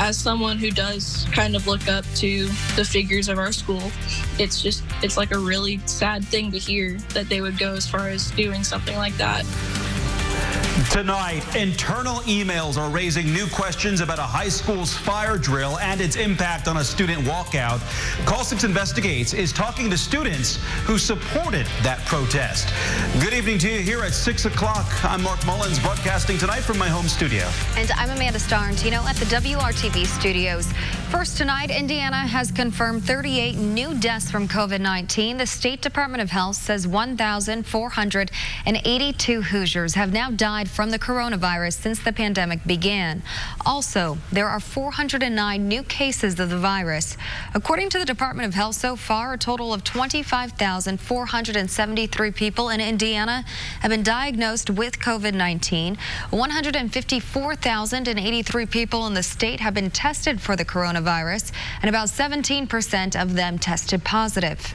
As someone who does kind of look up to the figures of our school, it's like a really sad thing to hear that they would go as far as doing something like that. Tonight, internal emails are raising new questions about a high school's fire drill and its impact on a student walkout. Call 6 Investigates is talking to students who supported that protest. Good evening to you here at 6 o'clock. I'm Mark Mullins, broadcasting tonight from my home studio. And I'm Amanda Starantino at the WRTV studios. First tonight, Indiana has confirmed 38 new deaths from COVID-19. The State Department of Health says 1,482 Hoosiers have now died from the coronavirus since the pandemic began. Also, there are 409 new cases of the virus. According to the Department of Health, so far, a total of 25,473 people in Indiana have been diagnosed with COVID-19. 154,083 people in the state have been tested for the coronavirus, and about 17% of them tested positive.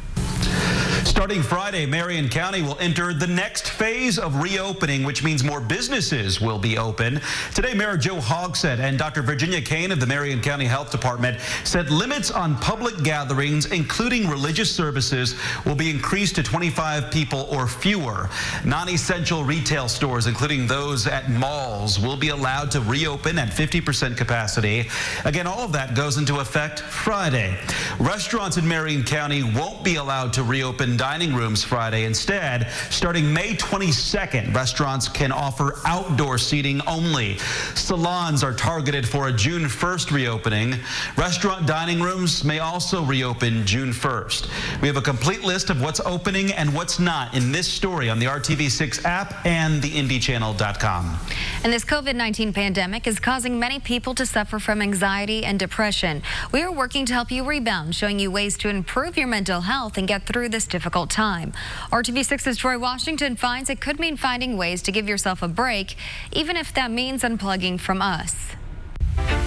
Starting Friday, Marion County will enter the next phase of reopening, which means more businesses will be open. Today, Mayor Joe Hogsett and Dr. Virginia Kane of the Marion County Health Department said limits on public gatherings, including religious services, will be increased to 25 people or fewer. Non-essential retail stores, including those at malls, will be allowed to reopen at 50% capacity. Again, all of that goes into effect Friday. Restaurants in Marion County won't be allowed to reopen dining rooms Friday. Instead, starting May 22nd, restaurants can offer outdoor seating only. Salons are targeted for a June 1st reopening. Restaurant dining rooms may also reopen June 1st. We have a complete list of what's opening and what's not in this story on the RTV6 app and the IndyChannel.com. And this COVID-19 pandemic is causing many people to suffer from anxiety and depression. We are working to help you rebound, showing you ways to improve your mental health and get through this difficult time. RTV6's Troy Washington finds it could mean finding ways to give yourself a break, even if that means unplugging from us.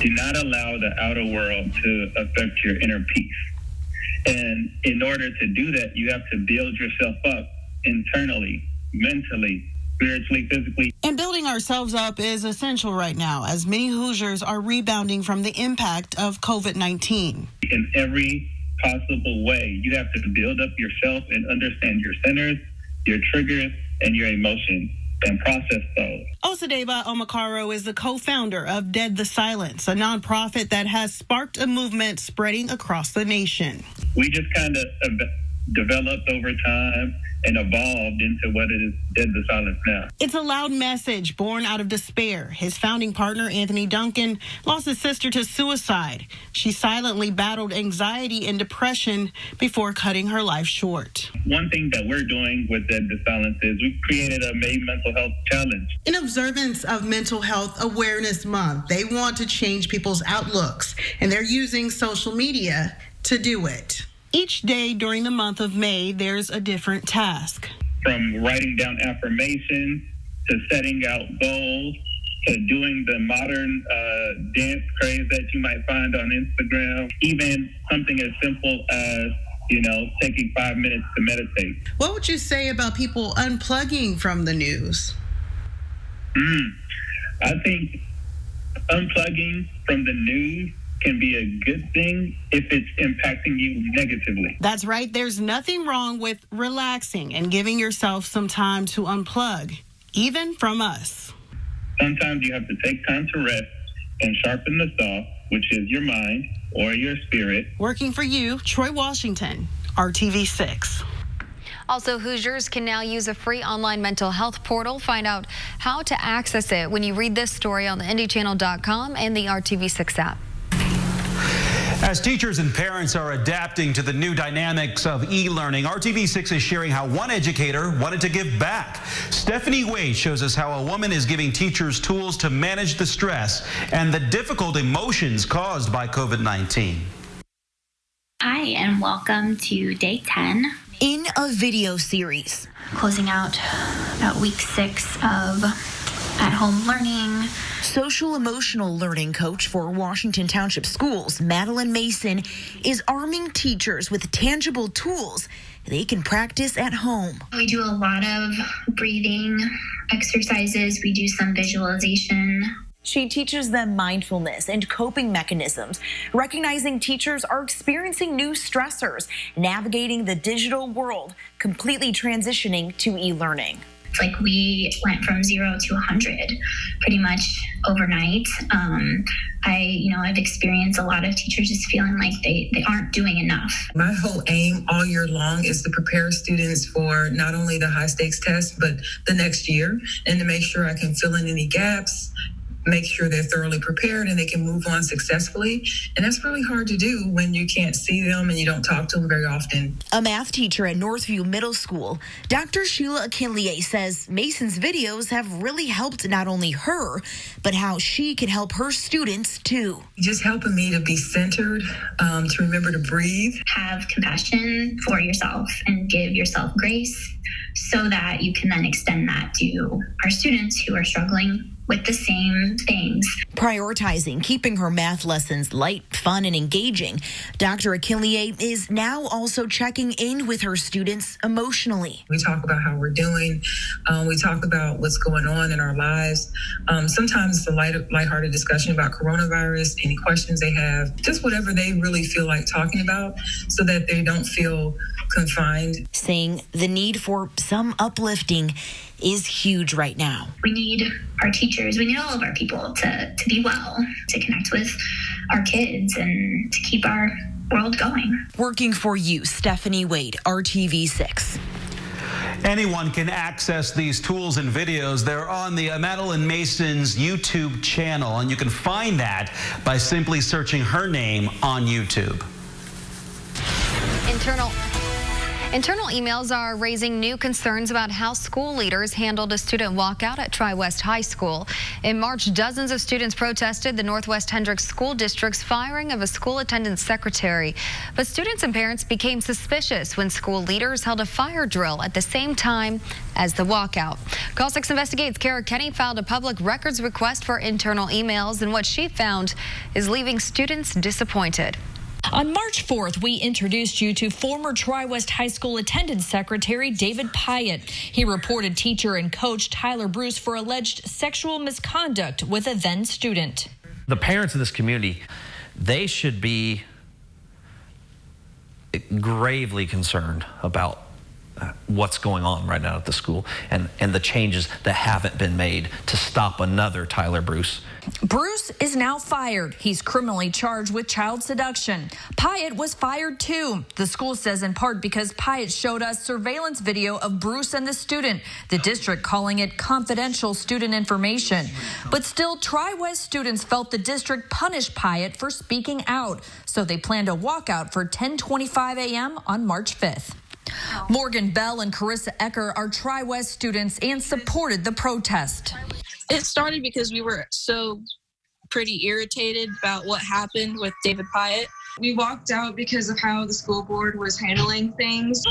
Do not allow the outer world to affect your inner peace. And in order to do that, you have to build yourself up internally, mentally, spiritually, physically. And building ourselves up is essential right now, as many Hoosiers are rebounding from the impact of COVID-19. In every possible way, you have to build up yourself and understand your centers, your triggers, and your emotions, and process those. Osadeba Omakaro is the co-founder of Dead the Silence, a nonprofit that has sparked a movement spreading across the nation. We just kind of developed over time and evolved into what it is Dead the Silence now. It's a loud message born out of despair. His founding partner, Anthony Duncan, lost his sister to suicide. She silently battled anxiety and depression before cutting her life short. One thing that we're doing with Dead the Silence is we've created a May Mental Health Challenge. In observance of Mental Health Awareness Month, they want to change people's outlooks, and they're using social media to do it. Each day during the month of May, there's a different task. From writing down affirmations to setting out goals to doing the modern dance craze that you might find on Instagram, even something as simple as, taking 5 minutes to meditate. What would you say about people unplugging from the news? I think unplugging from the news can be a good thing if it's impacting you negatively. That's right. There's nothing wrong with relaxing and giving yourself some time to unplug, even from us. Sometimes you have to take time to rest and sharpen the saw, which is your mind or your spirit. Working for you, Troy Washington, RTV6. Also, Hoosiers can now use a free online mental health portal. Find out how to access it when you read this story on the IndyChannel.com and the RTV6 app. As teachers and parents are adapting to the new dynamics of e-learning, RTV6 is sharing how one educator wanted to give back. Stephanie Wade shows us how a woman is giving teachers tools to manage the stress and the difficult emotions caused by COVID-19. Hi, and welcome to day 10. In a video series. Closing out about week 6 of at-home learning. Social emotional learning coach for Washington Township Schools, Madeline Mason, is arming teachers with tangible tools they can practice at home. We do a lot of breathing exercises. We do some visualization. She teaches them mindfulness and coping mechanisms, recognizing teachers are experiencing new stressors, navigating the digital world, completely transitioning to e-learning. It's like we went from 0 to 100 pretty much overnight. I've experienced a lot of teachers just feeling like they aren't doing enough. My whole aim all year long is to prepare students for not only the high stakes test, but the next year, and to make sure I can fill in any gaps, make sure they're thoroughly prepared and they can move on successfully. And that's really hard to do when you can't see them and you don't talk to them very often. A math teacher at Northview Middle School, Dr. Sheila Akinlier, says Mason's videos have really helped not only her, but how she can help her students too. Just helping me to be centered, to remember to breathe. Have compassion for yourself and give yourself grace so that you can then extend that to our students who are struggling with the same things. Prioritizing keeping her math lessons light, fun, and engaging, Dr. Akinlier is now also checking in with her students emotionally. We talk about how we're doing. We talk about what's going on in our lives. Sometimes it's a lighthearted discussion about coronavirus, any questions they have, just whatever they really feel like talking about so that they don't feel confined. Saying the need for some uplifting is huge right now. We need our teachers, we need all of our people to be well, to connect with our kids and to keep our world going. Working for you, Stephanie Wade, RTV6. Anyone can access these tools and videos. They're on the Madeline Mason's YouTube channel, and you can find that by simply searching her name on YouTube. Internal emails are raising new concerns about how school leaders handled a student walkout at Tri-West High School. In March, dozens of students protested the Northwest Hendricks School District's firing of a school attendance secretary. But students and parents became suspicious when school leaders held a fire drill at the same time as the walkout. Call 6 Investigates' Kara Kenny filed a public records request for internal emails, and what she found is leaving students disappointed. On March 4th, we introduced you to former Tri-West High School attendance secretary David Pyatt. He reported teacher and coach Tyler Bruce for alleged sexual misconduct with a then student. The parents of this community, they should be gravely concerned about what's going on right now at the school and the changes that haven't been made to stop another Tyler Bruce. Bruce is now fired. He's criminally charged with child seduction. Pyatt was fired too. The school says in part because Pyatt showed us surveillance video of Bruce and the student, the district calling it confidential student information. But still, Tri-West students felt the district punished Pyatt for speaking out, so they planned a walkout for 10:25 a.m. on March 5th. Morgan Bell and Carissa Ecker are Tri-West students and supported the protest. It started because we were so pretty irritated about what happened with David Pyatt. We walked out because of how the school board was handling things.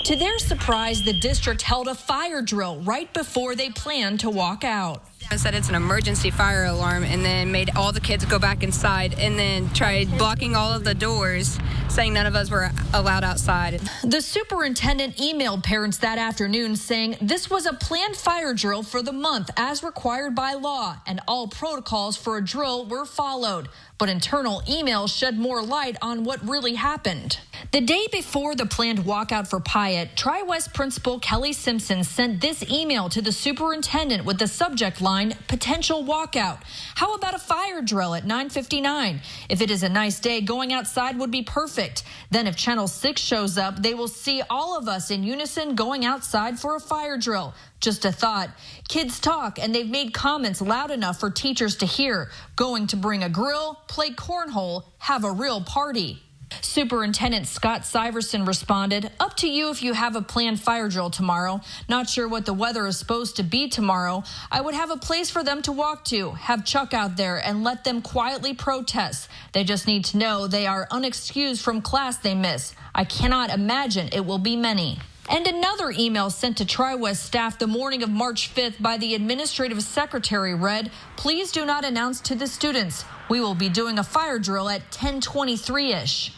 To their surprise, the district held a fire drill right before they planned to walk out. I said it's an emergency fire alarm and then made all the kids go back inside and then tried blocking all of the doors, saying none of us were allowed outside. The superintendent emailed parents that afternoon saying this was a planned fire drill for the month as required by law, and all protocols for a drill were followed. But internal emails shed more light on what really happened. The day before the planned walkout for Pyatt, Tri-West principal Kelly Simpson sent this email to the superintendent with the subject line, potential walkout. How about a fire drill at 9:59? If it is a nice day, going outside would be perfect. Then if Channel 6 shows up, they will see all of us in unison going outside for a fire drill. Just a thought. Kids talk, and they've made comments loud enough for teachers to hear. Going to bring a grill, play cornhole, have a real party. Superintendent Scott Syverson responded, up to you if you have a planned fire drill tomorrow. Not sure what the weather is supposed to be tomorrow. I would have a place for them to walk to, have Chuck out there and let them quietly protest. They just need to know they are unexcused from class they miss. I cannot imagine it will be many. And another email sent to Tri-West staff the morning of March 5th by the administrative secretary read, please do not announce to the students. We will be doing a fire drill at 10:23-ish.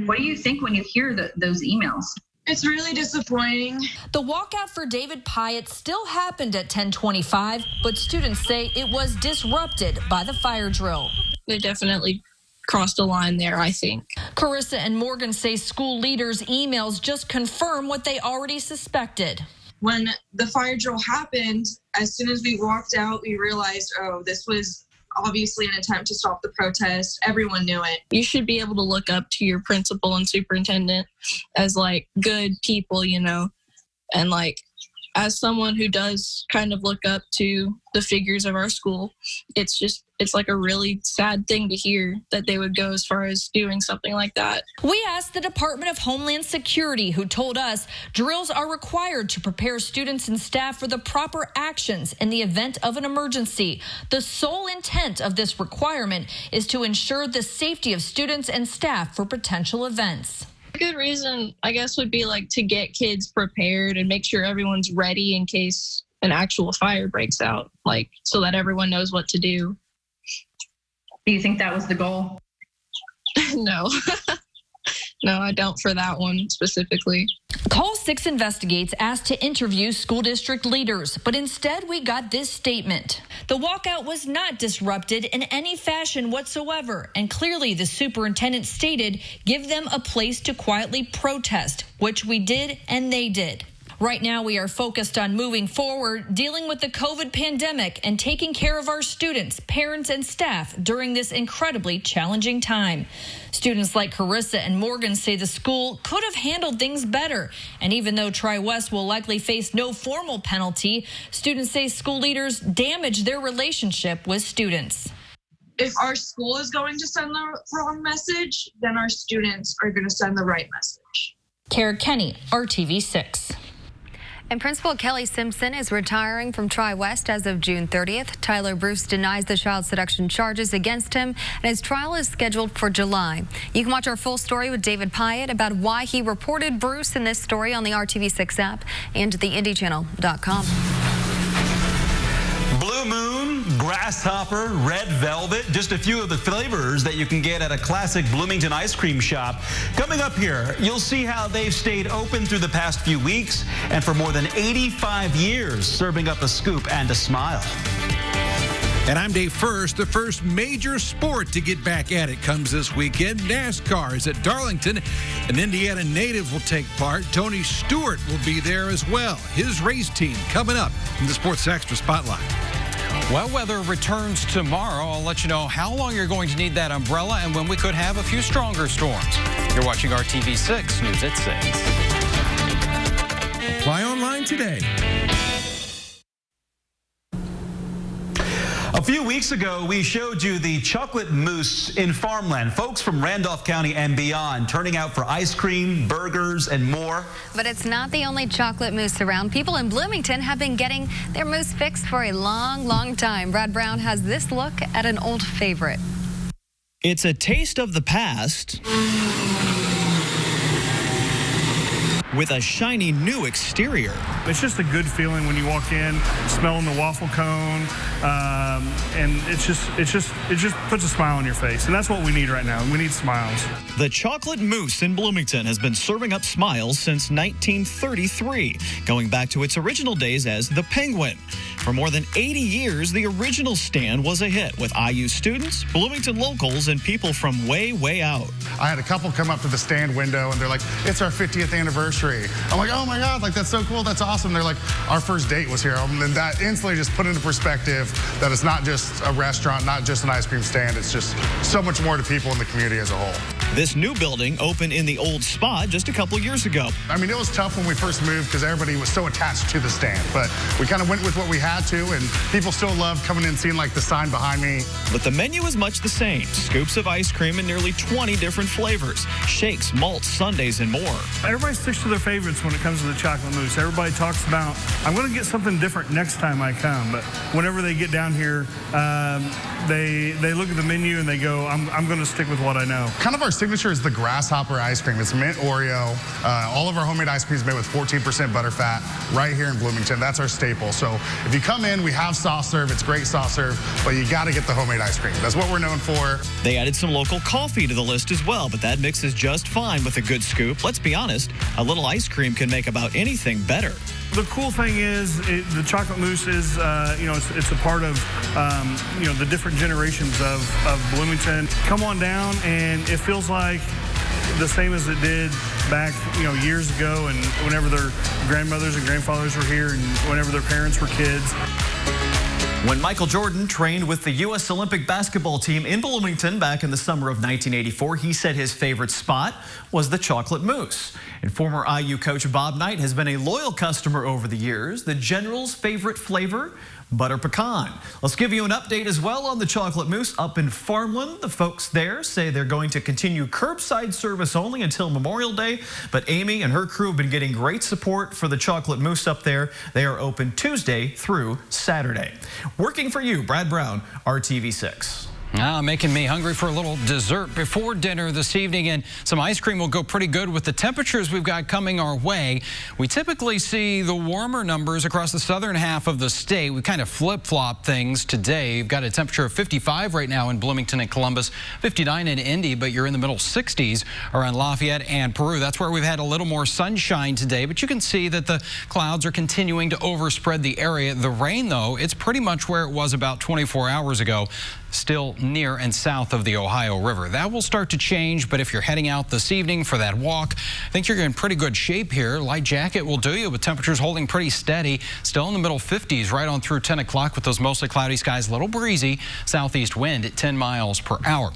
What do you think when you hear those emails? It's really disappointing. The walkout for David Pyatt still happened at 10:25, but students say it was disrupted by the fire drill. They definitely crossed a line there, I think. Carissa and Morgan say school leaders' emails just confirm what they already suspected. When the fire drill happened, as soon as we walked out, we realized, oh, this was obviously an attempt to stop the protest. Everyone knew it. You should be able to look up to your principal and superintendent as like good people, you know, and like as someone who does kind of look up to the figures of our school, it's like a really sad thing to hear that they would go as far as doing something like that. We asked the Department of Homeland Security, who told us drills are required to prepare students and staff for the proper actions in the event of an emergency. The sole intent of this requirement is to ensure the safety of students and staff for potential events. A good reason, I guess, would be like to get kids prepared and make sure everyone's ready in case an actual fire breaks out, like so that everyone knows what to do. Do you think that was the goal? No. No, I don't for that one specifically. Call 6 Investigates asked to interview school district leaders, but instead we got this statement. The walkout was not disrupted in any fashion whatsoever, and clearly the superintendent stated give them a place to quietly protest, which we did and they did. Right now, we are focused on moving forward, dealing with the COVID pandemic and taking care of our students, parents, and staff during this incredibly challenging time. Students like Carissa and Morgan say the school could have handled things better. And even though Tri-West will likely face no formal penalty, students say school leaders damaged their relationship with students. If our school is going to send the wrong message, then our students are going to send the right message. Kara Kenny, RTV6. And Principal Kelly Simpson is retiring from Tri-West as of June 30th. Tyler Bruce denies the child seduction charges against him, and his trial is scheduled for July. You can watch our full story with David Pyatt about why he reported Bruce in this story on the RTV6 app and theindychannel.com. Blue Moon, Grasshopper, Red Velvet, just a few of the flavors that you can get at a classic Bloomington ice cream shop. Coming up here, you'll see how they've stayed open through the past few weeks and for more than 85 years, serving up a scoop and a smile. And I'm Dave First. The first major sport to get back at it comes this weekend. NASCAR is at Darlington. An Indiana native will take part. Tony Stewart will be there as well. His race team coming up in the Sports Extra Spotlight. Well, weather returns tomorrow. I'll let you know how long you're going to need that umbrella and when we could have a few stronger storms. You're watching RTV6 News at 6. Apply online today. A few weeks ago, we showed you the chocolate mousse in farmland. Folks from Randolph County and beyond turning out for ice cream, burgers, and more. But it's not the only chocolate mousse around. People in Bloomington have been getting their mousse fixed for a long, long time. Brad Brown has this look at an old favorite. It's a taste of the past with a shiny new exterior. It's just a good feeling when you walk in, smelling the waffle cone, and it just puts a smile on your face, and that's what we need right now. We need smiles. The chocolate mousse in Bloomington has been serving up smiles since 1933, going back to its original days as the Penguin. For more than 80 years, the original stand was a hit with IU students, Bloomington locals, and people from way, way out. I had a couple come up to the stand window and they're like, "It's our 50th anniversary." I'm like, "Oh my God, like that's so cool, that's awesome." They're like, "Our first date was here." And that instantly just put into perspective that it's not just a restaurant, not just an ice cream stand. It's just so much more to people in the community as a whole. This new building opened in the old spot just a couple years ago. I mean, it was tough when we first moved because everybody was so attached to the stand, but we kind of went with what we had to, and people still loved coming in and seeing like the sign behind me. But the menu is much the same. Scoops of ice cream in nearly 20 different flavors, shakes, malts, sundaes, and more. Everybody sticks to their favorites when it comes to the chocolate mousse. Everybody talks about, I'm going to get something different next time I come, but whenever they get down here, they look at the menu and they go, I'm going to stick with what I know. Kind of our signature is the Grasshopper ice cream. It's mint Oreo. All of our homemade ice cream is made with 14% butterfat right here in Bloomington. That's our staple. So if you you come in, we have soft serve. It's great soft serve, but you got to get the homemade ice cream. That's what we're known for. They added some local coffee to the list as well, but that mix is just fine with a good scoop. Let's be honest, a little ice cream can make about anything better. The cool thing is the chocolate mousse is, it's a part of, the different generations of Bloomington. Come on down, and it feels like the same as it did back, years ago, and whenever their grandmothers and grandfathers were here, and whenever their parents were kids. When Michael Jordan trained with the U.S. Olympic basketball team in Bloomington back in the summer of 1984, he said his favorite spot was the chocolate mousse. And former IU coach Bob Knight has been a loyal customer over the years. The General's favorite flavor, butter pecan. Let's give you an update as well on the chocolate mousse up in Farmland. The folks there say they're going to continue curbside service only until Memorial Day, but Amy and her crew have been getting great support for the chocolate mousse up there. They are open Tuesday through Saturday. Working for you, Brad Brown, RTV6. Making me hungry for a little dessert before dinner this evening, and some ice cream will go pretty good with the temperatures we've got coming our way. We typically see the warmer numbers across the southern half of the state. We kind of flip-flop things today. You've got a temperature of 55 right now in Bloomington and Columbus, 59 in Indy, but you're in the middle 60s around Lafayette and Peru. That's where we've had a little more sunshine today, but you can see that the clouds are continuing to overspread the area. The rain, though, it's pretty much where it was about 24 hours ago. Still near and south of the Ohio River. That will start to change, but if you're heading out this evening for that walk, I think you're in pretty good shape here. Light jacket will do you, with temperatures holding pretty steady. Still in the middle 50s right on through 10 o'clock with those mostly cloudy skies, a little breezy, southeast wind at 10 miles per hour.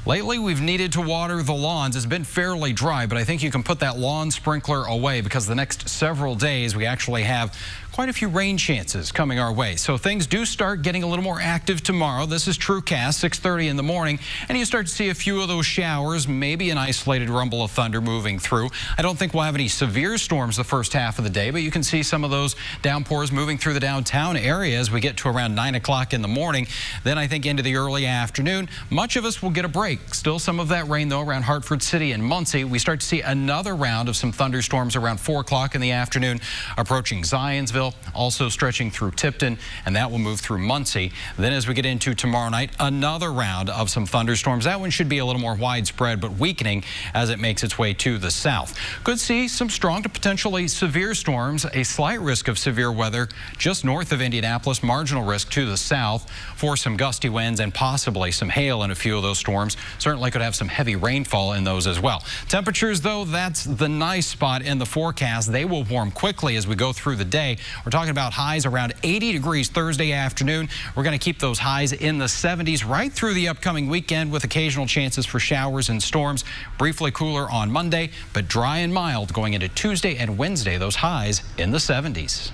Lately, we've needed to water the lawns. It's been fairly dry, but I think you can put that lawn sprinkler away because the next several days we actually have quite a few rain chances coming our way. So things do start getting a little more active tomorrow. This is TrueCast, 6:30 in the morning, and you start to see a few of those showers, maybe an isolated rumble of thunder moving through. I don't think we'll have any severe storms the first half of the day, but you can see some of those downpours moving through the downtown area as we get to around 9 o'clock in the morning. Then I think into the early afternoon, much of us will get a break. Still some of that rain, though, around Hartford City and Muncie. We start to see another round of some thunderstorms around 4 o'clock in the afternoon, approaching Zionsville, also stretching through Tipton, and that will move through Muncie. Then as we get into tomorrow night, another round of some thunderstorms. That one should be a little more widespread, but weakening as it makes its way to the south. Could see some strong to potentially severe storms, a slight risk of severe weather just north of Indianapolis, marginal risk to the south for some gusty winds and possibly some hail in a few of those storms. Certainly could have some heavy rainfall in those as well. Temperatures, though, that's the nice spot in the forecast. They will warm quickly as we go through the day. We're talking about highs around 80 degrees Thursday afternoon. We're going to keep those highs in the 70s right through the upcoming weekend with occasional chances for showers and storms. Briefly cooler on Monday, but dry and mild going into Tuesday and Wednesday. Those highs in the 70s.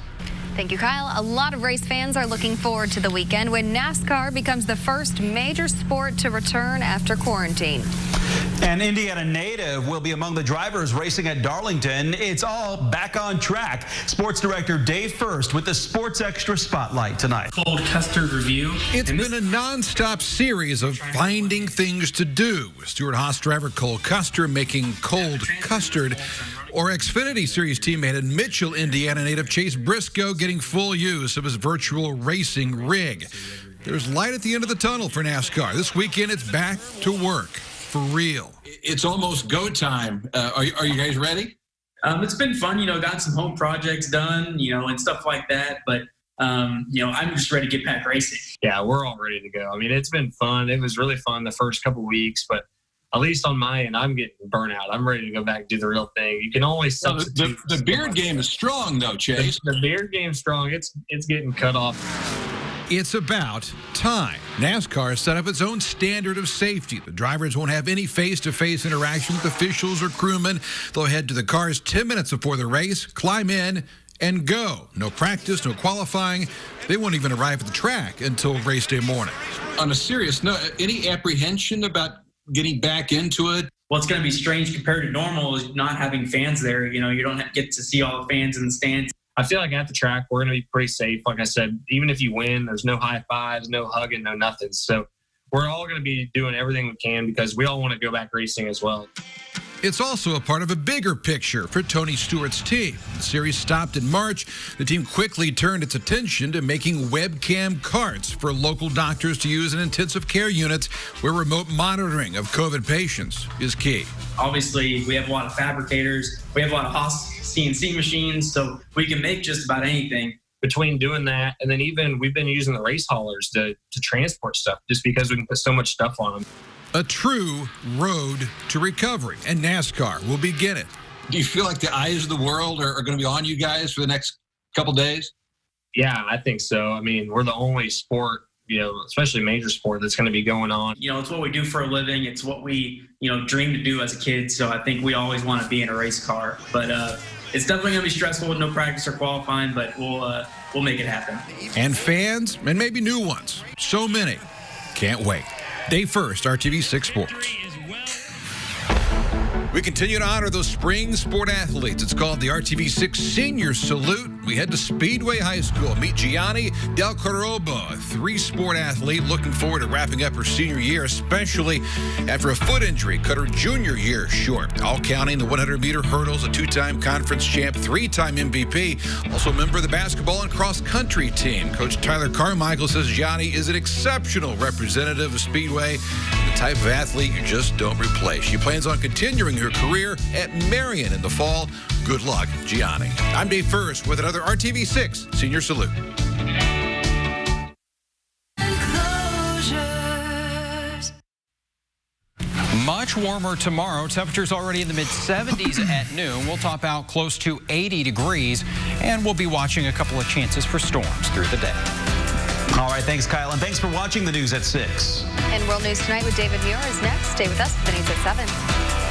Thank you, Kyle. A lot of race fans are looking forward to the weekend when NASCAR becomes the first major sport to return after quarantine. An Indiana native will be among the drivers racing at Darlington. It's all back on track. Sports director Dave First with the Sports Extra Spotlight tonight. Cold custard review. It's been a non-stop series of finding things to do. Stewart Haas driver Cole Custer making cold custard, or Xfinity Series teammate and Mitchell, Indiana native Chase Briscoe getting full use of his virtual racing rig. There's light at the end of the tunnel for NASCAR. This weekend, it's back to work for real. It's almost go time. Are you guys ready? It's been fun, got some home projects done, and stuff like that. But, I'm just ready to get back racing. Yeah, we're all ready to go. I mean, it's been fun. It was really fun the first couple weeks, but at least on my end, I'm getting burnt out. I'm ready to go back and do the real thing. You can always substitute. The beard game is strong, though, Chase. The beard game's strong. It's getting cut off. It's about time. NASCAR has set up its own standard of safety. The drivers won't have any face-to-face interaction with officials or crewmen. They'll head to the cars 10 minutes before the race, climb in, and go. No practice, no qualifying. They won't even arrive at the track until race day morning. On a serious note, any apprehension about getting back into it? What's going to be strange compared to normal is not having fans there. You don't get to see all the fans in the stands. I feel like at the track, we're going to be pretty safe. Like I said, even if you win, there's no high fives, no hugging, no nothing. So we're all going to be doing everything we can because we all want to go back racing as well. It's also a part of a bigger picture for Tony Stewart's team. The series stopped in March. The team quickly turned its attention to making webcam carts for local doctors to use in intensive care units where remote monitoring of COVID patients is key. Obviously, we have a lot of fabricators. We have a lot of CNC machines, so we can make just about anything. Between doing that and then even we've been using the race haulers to transport stuff just because we can put so much stuff on them. A true road to recovery, and NASCAR will begin it. Do you feel like the eyes of the world are going to be on you guys for the next couple days? Yeah, I think so. I mean, we're the only sport, especially major sport, that's going to be going on. It's what we do for a living. It's what we, dream to do as a kid. So I think we always want to be in a race car. But it's definitely going to be stressful with no practice or qualifying, but we'll make it happen. And fans, and maybe new ones, so many, can't wait. Day first, RTV6 Sports. We continue to honor those spring sport athletes. It's called the RTV6 Senior Salute. We head to Speedway High School. Meet Gianni Del Corobo, a three-sport athlete looking forward to wrapping up her senior year, especially after a foot injury cut her junior year short. All counting the 100-meter hurdles, a two-time conference champ, three-time MVP, also a member of the basketball and cross-country team. Coach Tyler Carmichael says Gianni is an exceptional representative of Speedway, the type of athlete you just don't replace. She plans on continuing her career at Marion in the fall. Good luck, Gianni. I'm Dave First with another RTV6 Senior Salute. Much warmer tomorrow. Temperatures already in the mid-70s at noon. We'll top out close to 80 degrees, and we'll be watching a couple of chances for storms through the day. All right, thanks, Kyle, and thanks for watching the news at 6. And World News Tonight with David Muir is next. Stay with us at the news at 7.